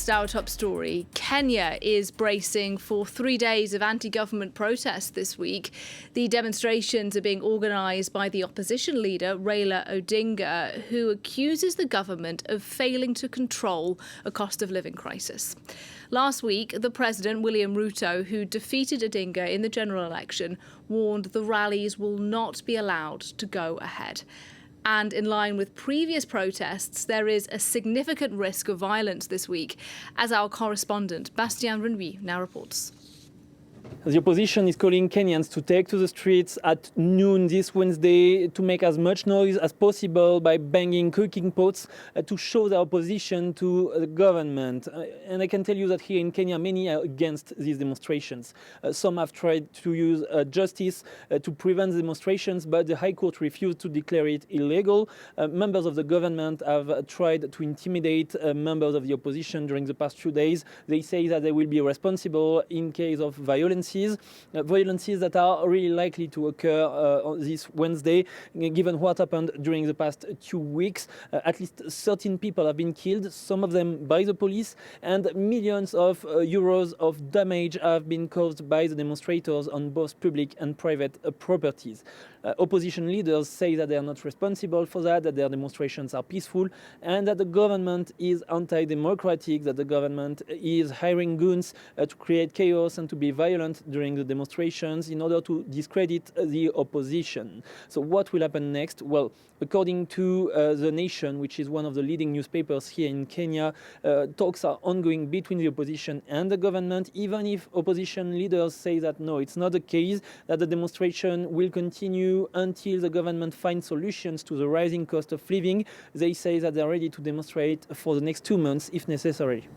Next, our top story. Kenya is bracing for 3 days of anti-government protests this week. The demonstrations are being organised by the opposition leader, Raila Odinga, who accuses the government of failing to control a cost of living crisis. Last week, the President William Ruto, who defeated Odinga in the general election, warned the rallies will not be allowed to go ahead. And in line with previous protests, there is a significant risk of violence this week, as our correspondent Bastien Renouy now reports. The opposition is calling Kenyans to take to the streets at noon this Wednesday to make as much noise as possible by banging cooking pots to show their opposition to the government. And I can tell you that here in Kenya, many are against these demonstrations. Some have tried to use justice to prevent the demonstrations, but the High Court refused to declare it illegal. Members of the government have tried to intimidate members of the opposition during the past few days. They say that they will be responsible in case of violences that are really likely to occur on this Wednesday, given what happened during the past 2 weeks. At least 13 people have been killed, some of them by the police, and millions of euros of damage have been caused by the demonstrators on both public and private properties. Opposition leaders say that they are not responsible for that their demonstrations are peaceful, and that the government is anti-democratic, that the government is hiring goons to create chaos and to be violent during the demonstrations in order to discredit the opposition. So what will happen next? Well, according to The Nation, which is one of the leading newspapers here in Kenya, talks are ongoing between the opposition and the government, even if opposition leaders say that no, it's not the case, that the demonstration will continue until the government finds solutions to the rising cost of living. They say that they're ready to demonstrate for the next 2 months if necessary.